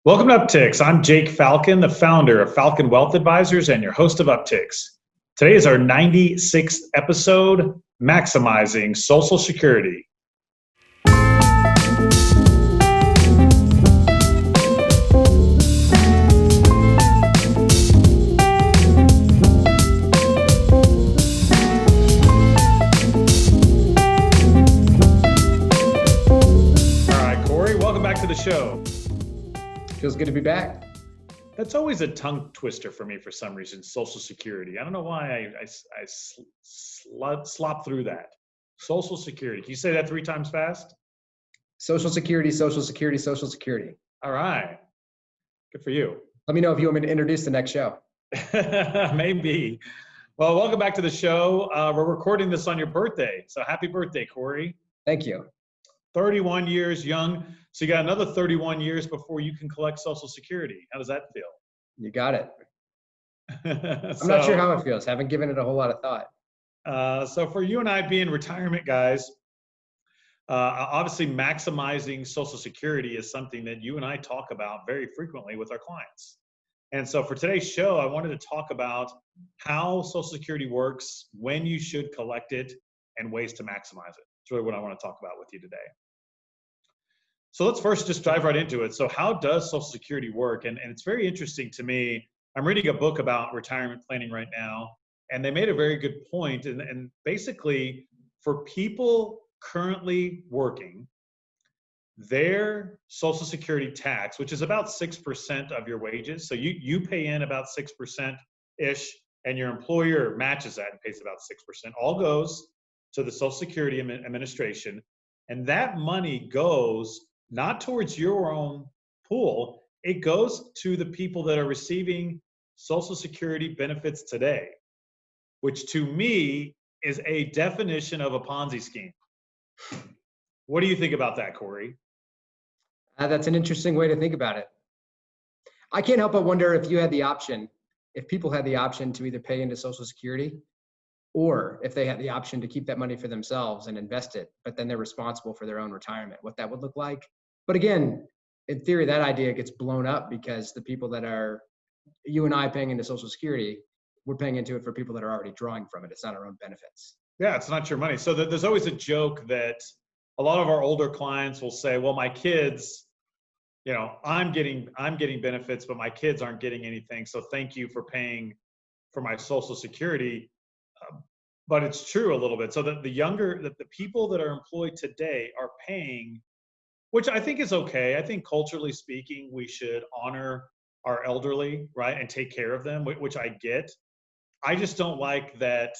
Welcome to Upticks. I'm Jake Falcon, the founder of Falcon Wealth Advisors and your host of Upticks. Today is our 96th episode, Maximizing Social Security. All right, Cory, welcome back to the show. Feels good to be back. That's always a tongue twister for me for some reason, Social Security. I don't know why I slop through that. Social Security. Can you say that 3 times fast? Social Security, Social Security, Social Security. All right. Good for you. Let me know if you want me to introduce the next show. Maybe. Well, welcome back to the show. We're recording this on your birthday. So happy birthday, Cory. Thank you. 31 years young. So you got another 31 years before you can collect Social Security. How does that feel? You got it. I'm not sure how it feels. Haven't given it a whole lot of thought. So for you and I being retirement guys, obviously maximizing Social Security is something that you and I talk about very frequently with our clients. And so for today's show, I wanted to talk about how Social Security works, when you should collect it, and ways to maximize it. That's really what I want to talk about with you today. So let's first just dive right into it. So how does Social Security work? And it's very interesting to me. I'm reading a book about retirement planning right now, and they made a very good point. And basically, for people currently working, their Social Security tax, which is about 6% of your wages, so you pay in about 6%-ish, and your employer matches that and pays about 6%, all goes to the Social Security Administration. And that money goes not towards your own pool, it goes to the people that are receiving Social Security benefits today, which to me is a definition of a Ponzi scheme. What do you think about that, Cory? That's an interesting way to think about it. I can't help but wonder if people had the option to either pay into Social Security or if they had the option to keep that money for themselves and invest it, but then they're responsible for their own retirement, what that would look like. But again, in theory, that idea gets blown up because the people that are, you and I paying into Social Security, we're paying into it for people that are already drawing from it. It's not our own benefits. Yeah, it's not your money. So there's always a joke that a lot of our older clients will say, well, my kids, I'm getting benefits, but my kids aren't getting anything. So thank you for paying for my Social Security. But it's true a little bit. So that the people that are employed today are paying, which I think is okay. I think culturally speaking, we should honor our elderly, right, and take care of them, which I get. I just don't like that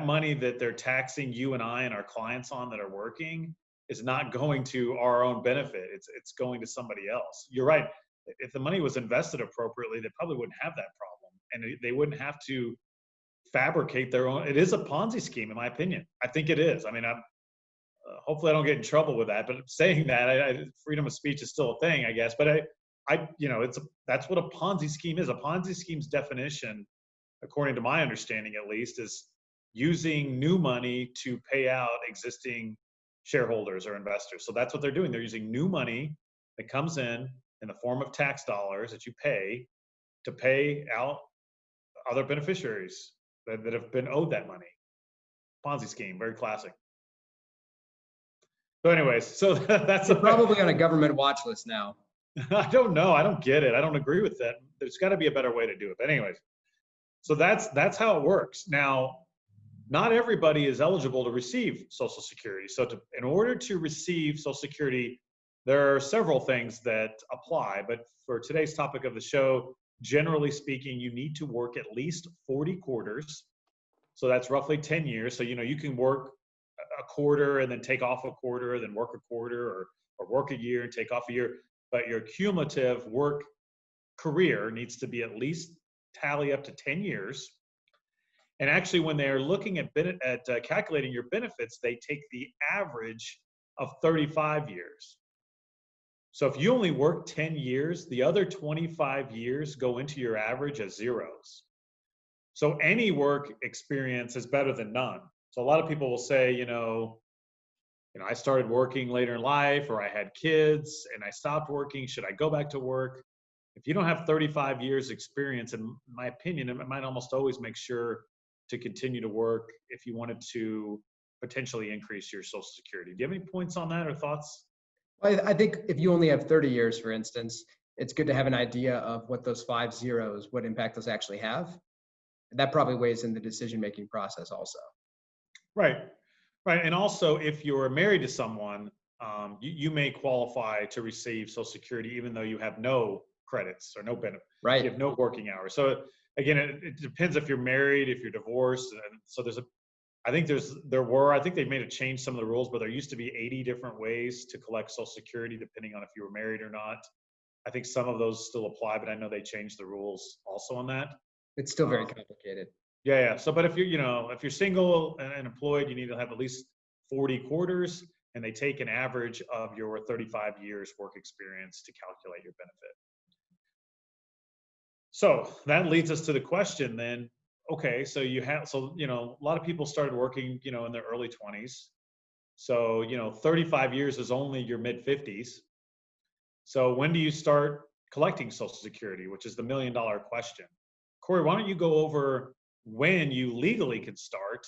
money that they're taxing you and I and our clients on that are working is not going to our own benefit. It's going to somebody else. You're right. If the money was invested appropriately, they probably wouldn't have that problem, and they wouldn't have to fabricate their own. It is a Ponzi scheme, in my opinion. I think it is. I mean, hopefully I don't get in trouble with that. But saying that, freedom of speech is still a thing, I guess. But that's what a Ponzi scheme is. A Ponzi scheme's definition, according to my understanding at least, is using new money to pay out existing shareholders or investors. So that's what they're doing. They're using new money that comes in the form of tax dollars that you pay to pay out other beneficiaries that have been owed that money. Ponzi scheme, very classic. So anyways, so that's probably on a government watch list now. I don't know. I don't get it. I don't agree with that. There's got to be a better way to do it. But anyways, so that's how it works. Now, not everybody is eligible to receive Social Security. So in order to receive Social Security, there are several things that apply. But for today's topic of the show, generally speaking, you need to work at least 40 quarters. So that's roughly 10 years. So, you can work a quarter and then take off a quarter, then work a quarter, or work a year and take off a year. But your cumulative work career needs to be at least tally up to 10 years. And actually, when they're looking at calculating your benefits, they take the average of 35 years. So if you only work 10 years, the other 25 years go into your average as zeros. So any work experience is better than none. So a lot of people will say, I started working later in life, or I had kids and I stopped working. Should I go back to work? If you don't have 35 years experience, in my opinion, it might almost always make sure to continue to work if you wanted to potentially increase your Social Security. Do you have any points on that or thoughts? I think if you only have 30 years, for instance, it's good to have an idea of what those 5 zeros, what impact those actually have. That probably weighs in the decision-making process also. Right. Right. And also, if you're married to someone, you may qualify to receive Social Security even though you have no credits or no benefit. You Right. have no working hours. So again, it depends if you're married, if you're divorced. And so I think they made a change some of the rules, but there used to be 80 different ways to collect Social Security depending on if you were married or not. I think some of those still apply, but I know they changed the rules also on that. It's still very Um, complicated. yeah, yeah. So, but if you're single and employed, you need to have at least 40 quarters, and they take an average of your 35 years work experience to calculate your benefit. So that leads us to the question then. Okay, so a lot of people started working, in their early 20s. So 35 years is only your mid 50s. So when do you start collecting Social Security, which is the $1 million question? Cory, why don't you go over when you legally can start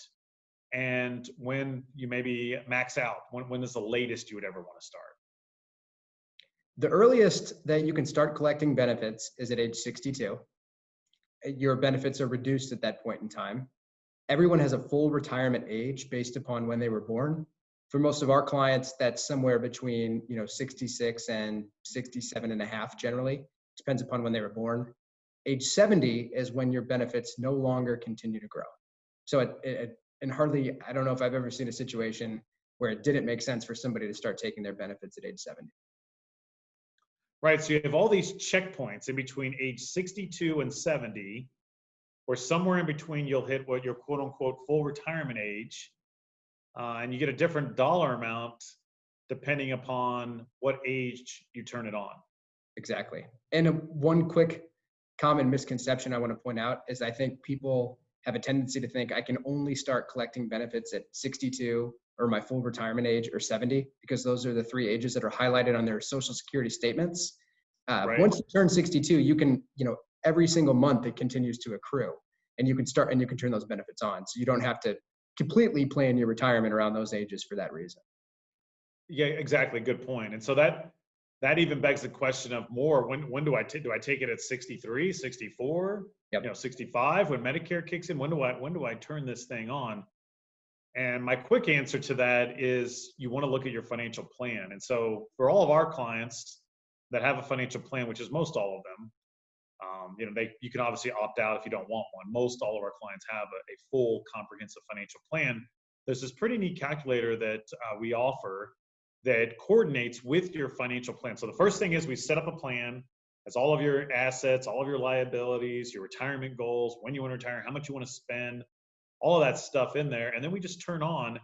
and when you maybe max out? When is the latest you would ever want to start? The earliest that you can start collecting benefits is at age 62. Your benefits are reduced at that point in time. Everyone has a full retirement age based upon when they were born. For most of our clients, that's somewhere between 66 and 67 and a half generally. Depends upon when they were born. Age 70 is when your benefits no longer continue to grow. So I don't know if I've ever seen a situation where it didn't make sense for somebody to start taking their benefits at age 70. Right. So you have all these checkpoints in between age 62 and 70, or somewhere in between you'll hit what your quote unquote full retirement age, and you get a different dollar amount depending upon what age you turn it on. Exactly. And one quick common misconception I want to point out is I think people have a tendency to think I can only start collecting benefits at 62 or my full retirement age or 70, because those are the three ages that are highlighted on their Social Security statements. Right. Once you turn 62, you can, every single month it continues to accrue, and you can turn those benefits on. So you don't have to completely plan your retirement around those ages for that reason. Yeah, exactly. Good point. And so that even begs the question of more, when do I take it at 63, 64, Yep. 65 when Medicare kicks in? When do I turn this thing on? And my quick answer to that is you want to look at your financial plan. And so for all of our clients that have a financial plan, which is most all of them, you can obviously opt out if you don't want one. Most all of our clients have a full comprehensive financial plan. There's this pretty neat calculator that we offer that coordinates with your financial plan. So the first thing is we set up a plan. Has all of your assets, all of your liabilities, your retirement goals, when you want to retire, how much you want to spend, all of that stuff in there. And then we just turn on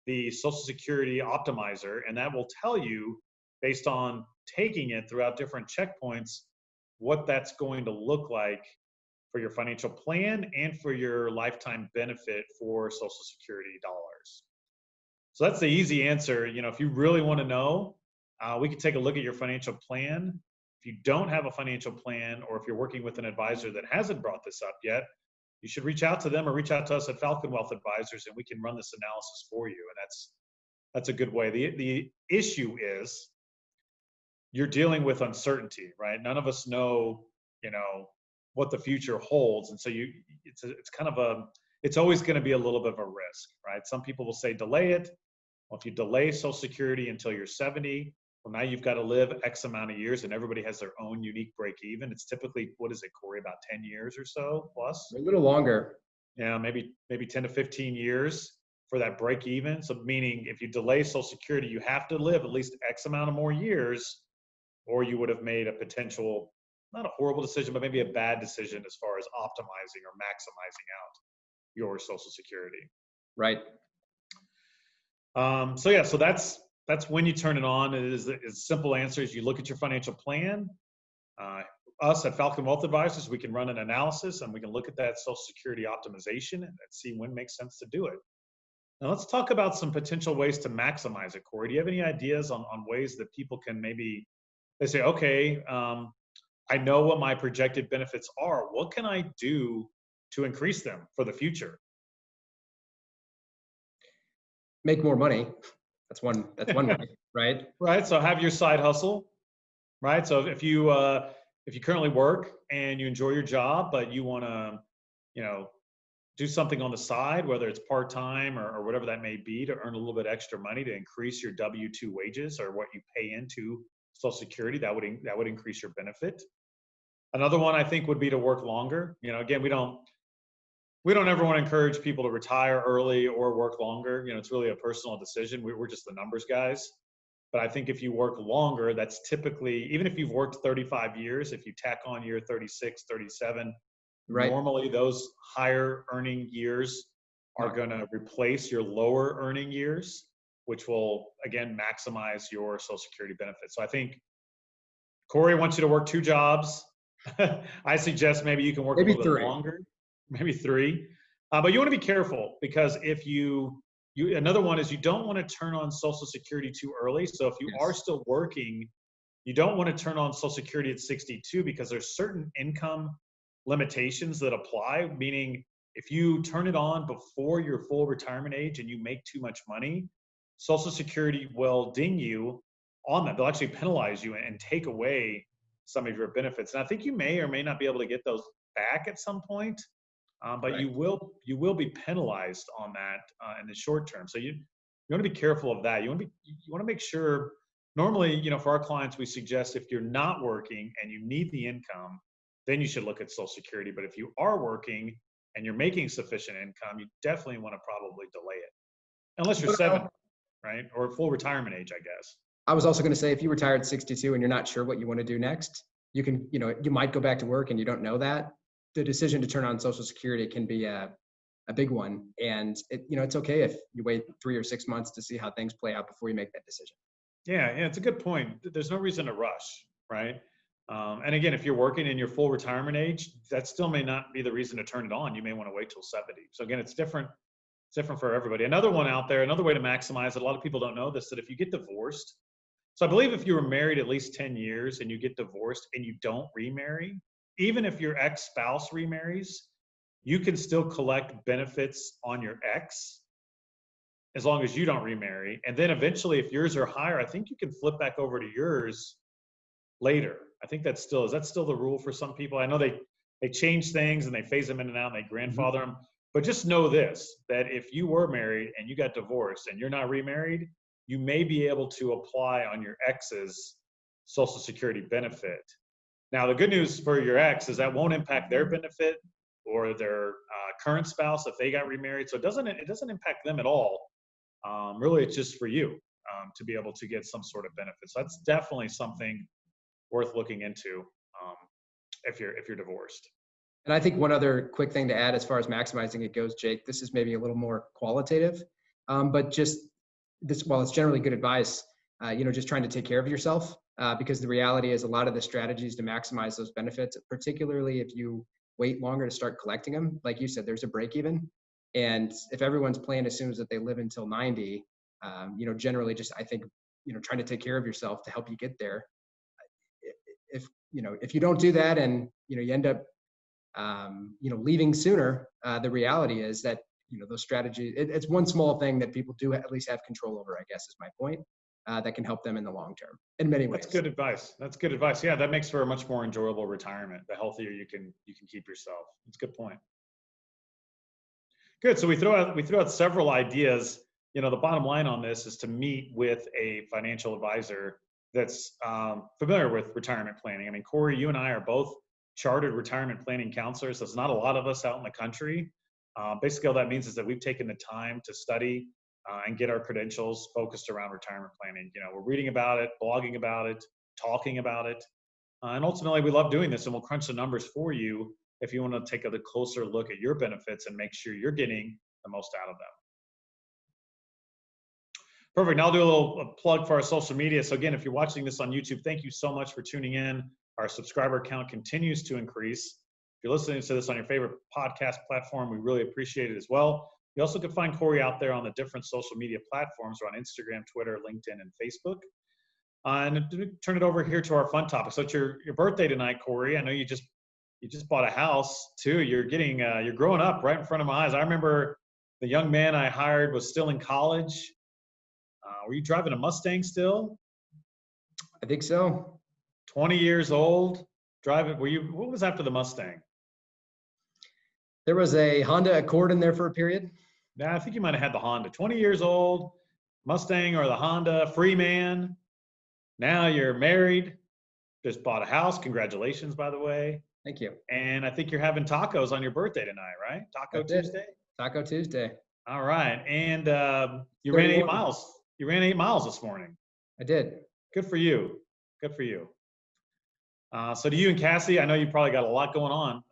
the Social Security optimizer, and that will tell you, based on taking it throughout different checkpoints, what that's going to look like for your financial plan and for your lifetime benefit for Social Security dollars. So that's the easy answer. If you really want to know, we can take a look at your financial plan. If you don't have a financial plan, or if you're working with an advisor that hasn't brought this up yet, you should reach out to them or reach out to us at Falcon Wealth Advisors, and we can run this analysis for you. And that's a good way. The issue is you're dealing with uncertainty, right? None of us know, what the future holds, and so it's always going to be a little bit of a risk, right? Some people will say delay it. Well, if you delay Social Security until you're 70, well, now you've got to live X amount of years, and everybody has their own unique break even. It's typically, what is it, Cory, about 10 years or so plus? A little longer. Yeah, maybe 10 to 15 years for that break even. So meaning if you delay Social Security, you have to live at least X amount of more years, or you would have made a potential, not a horrible decision, but maybe a bad decision as far as optimizing or maximizing out your Social Security. Right. So that's when you turn it on. It is a simple answer is you look at your financial plan. Us at Falcon Wealth Advisors, we can run an analysis and we can look at that Social Security optimization and see when it makes sense to do it. Now let's talk about some potential ways to maximize it, Corey. Do you have any ideas on ways that people can maybe, they say, okay, I know what my projected benefits are. What can I do to increase them for the future? Make more money. That's one way, right? Right. So have your side hustle, right? So if you currently work and you enjoy your job, but you want to, you know, do something on the side, whether it's part-time or whatever that may be, to earn a little bit extra money to increase your W-2 wages or what you pay into Social Security, that would increase your benefit. Another one I think would be to work longer. You know, again, we don't ever want to encourage people to retire early or work longer. You know, it's really a personal decision. We're just the numbers guys. But I think if you work longer, that's typically, even if you've worked 35 years, if you tack on year 36, 37, Right. normally those higher earning years are going to replace your lower earning years, which will, again, maximize your Social Security benefits. So I think Corey wants you to work 2 jobs. I suggest maybe you can work Maybe a little bit 3. longer, maybe 3. But you want to be careful because if another one is you don't want to turn on Social Security too early. So if you are Yes. still working, you don't want to turn on Social Security at 62 because there's certain income limitations that apply, meaning if you turn it on before your full retirement age and you make too much money, Social Security will ding you on that. They'll actually penalize you and take away some of your benefits. And I think you may or may not be able to get those back at some point, but Correct. you will be penalized on that in the short term. So you want to be careful of that. You want to make sure. Normally, you know, for our clients, we suggest if you're not working and you need the income, then you should look at Social Security. But if you are working and you're making sufficient income, you definitely want to probably delay it, unless you're What 70, about, right, or full retirement age, I guess. I was also going to say, if you retire at 62 and you're not sure what you want to do next, you can, you might go back to work and you don't know that. The decision to turn on Social Security can be a big one. And it's okay if you wait 3 or 6 months to see how things play out before you make that decision. Yeah, it's a good point. There's no reason to rush, right? And again, if you're working in your full retirement age, that still may not be the reason to turn it on. You may want to wait till 70. So again, it's different. It's different for everybody. Another one out there, another way to maximize it, a lot of people don't know this, that if you get divorced, so I believe if you were married at least 10 years and you get divorced and you don't remarry, even if your ex-spouse remarries, you can still collect benefits on your ex as long as you don't remarry. And then eventually, if yours are higher, I think you can flip back over to yours later. I think that's still the rule for some people. I know they change things and they phase them in and out and they grandfather them. But just know this, that if you were married and you got divorced and you're not remarried, you may be able to apply on your ex's Social Security benefit. Now, the good news for your ex is that won't impact their benefit or their current spouse if they got remarried. So it doesn't impact them at all. Really, it's just for you to be able to get some sort of benefit. So that's definitely something worth looking into if you're divorced. And I think one other quick thing to add as far as maximizing it goes, Jake, this is maybe a little more qualitative, but just this, while it's generally good advice, just trying to take care of yourself, because the reality is a lot of the strategies to maximize those benefits, particularly if you wait longer to start collecting them, like you said, there's a break even. And if everyone's plan assumes that they live until 90, generally just, I think, trying to take care of yourself to help you get there. If you don't do that and, you end up, leaving sooner, the reality is that, those strategies, it's one small thing that people do at least have control over, I guess is my point, that can help them in the long term in many ways. That's good advice. That's good advice. Yeah, that makes for a much more enjoyable retirement. The healthier you can keep yourself. That's a good point. Good. So we throw out several ideas. The bottom line on this is to meet with a financial advisor that's familiar with retirement planning. I mean, Corey, you and I are both chartered retirement planning counselors. There's not a lot of us out in the country. Basically, all that means is that we've taken the time to study and get our credentials focused around retirement planning. We're reading about it, blogging about it, talking about it. And ultimately, we love doing this, and we'll crunch the numbers for you if you want to take a closer look at your benefits and make sure you're getting the most out of them. Perfect. Now I'll do a plug for our social media. So again, if you're watching this on YouTube, thank you so much for tuning in. Our subscriber count continues to increase. If you're listening to this on your favorite podcast platform, we really appreciate it as well. You also can find Cory out there on the different social media platforms. We're on Instagram, Twitter, LinkedIn, and Facebook. And turn it over here to our fun topic. So it's your birthday tonight, Cory. I know you just bought a house too. You're growing up right in front of my eyes. I remember the young man I hired was still in college. Were you driving a Mustang still? I think so. 20 years old, driving. What was after the Mustang? There was a Honda Accord in there for a period. Yeah, I think you might have had the Honda. 20 years old, Mustang or the Honda, free man. Now you're married, just bought a house. Congratulations, by the way. Thank you. And I think you're having tacos on your birthday tonight, right? Taco Tuesday? Taco Tuesday. All right. And you ran 8 miles. You ran 8 miles this morning. I did. Good for you. Good for you. So to you and Cassie, I know you probably got a lot going on,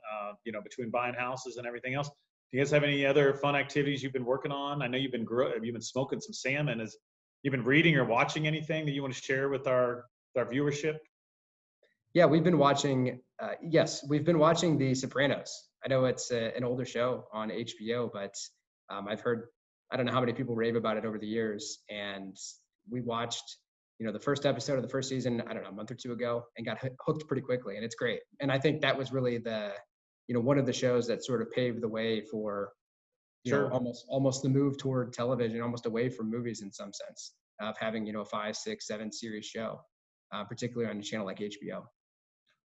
between buying houses and everything else. Do you guys have any other fun activities you've been working on? I know you've been smoking some salmon. You've been reading or watching anything that you want to share with our viewership? Yeah, we've been watching. We've been watching The Sopranos. I know it's an older show on HBO, but I've heard, I don't know how many people rave about it over the years. And we watched, the first episode of the first season, I don't know, a month or two ago, and got hooked pretty quickly. And it's great. And I think that was really one of the shows that sort of paved the way for, Sure. almost the move toward television, almost away from movies in some sense, of having, a 5, 6, 7 series show, particularly on a channel like HBO.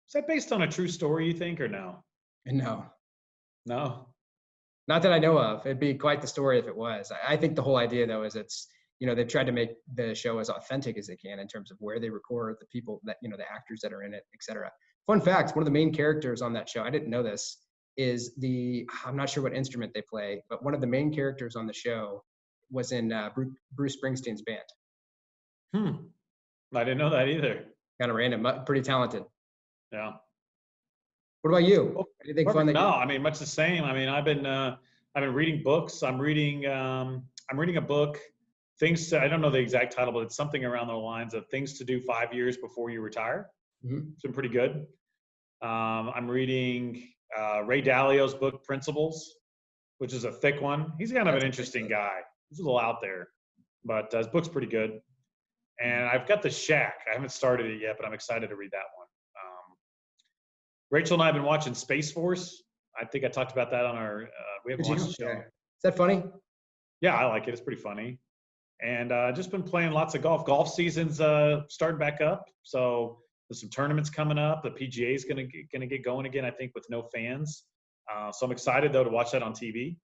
Is that based on a true story, you think, or no? No. No. Not that I know of. It'd be quite the story if it was. I think the whole idea, though, is it's, they've tried to make the show as authentic as they can in terms of where they record, the people that, the actors that are in it, et cetera. Fun fact, one of the main characters on that show, I didn't know this, is I'm not sure what instrument they play, but one of the main characters on the show was in Bruce Springsteen's band. I didn't know that either. Kind of random, pretty talented. Yeah. What about you? Anything fun? No, I mean, much the same. I mean, I've been reading books. I'm reading a book, I don't know the exact title, but it's something around the lines of things to do 5 years before you retire. Mm-hmm. It's been pretty good. I'm reading Ray Dalio's book, Principles, which is a thick one. He's kind of an interesting guy. He's a little out there, but his book's pretty good. And I've got The Shack. I haven't started it yet, but I'm excited to read that one. Rachel and I have been watching Space Force. I think I talked about that on our, we haven't watched the show. Is that funny? Yeah, I like it. It's pretty funny. And just been playing lots of golf. Golf season's starting back up. So there's some tournaments coming up. The PGA is gonna get going again, I think, with no fans. So I'm excited, though, to watch that on TV.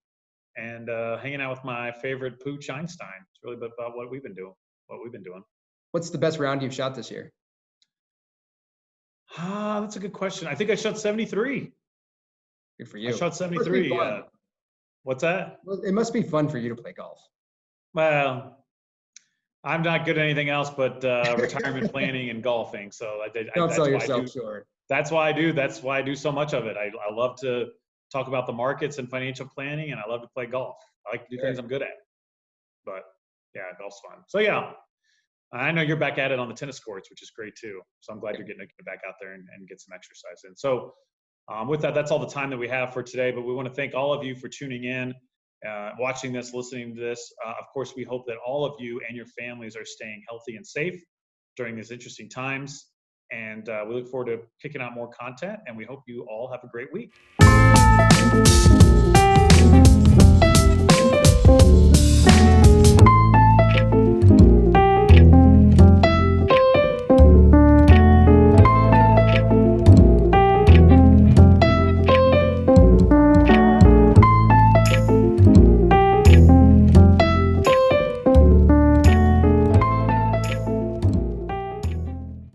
And hanging out with my favorite Pooch Einstein. It's really about what we've been doing. What's the best round you've shot this year? That's a good question. I think I shot 73. Good for you. I shot 73. What's that? Well, it must be fun for you to play golf. Well, I'm not good at anything else but retirement planning and golfing. So Don't sell yourself short. That's why I do. That's why I do so much of it. I love to talk about the markets and financial planning, and I love to play golf. I like to do things I'm good at. But yeah, golf's fun. So yeah. I know you're back at it on the tennis courts, which is great too. So I'm glad you're getting back out there and get some exercise in. So with that, that's all the time that we have for today. But we want to thank all of you for tuning in, watching this, listening to this. Of course, we hope that all of you and your families are staying healthy and safe during these interesting times. And we look forward to kicking out more content. And we hope you all have a great week.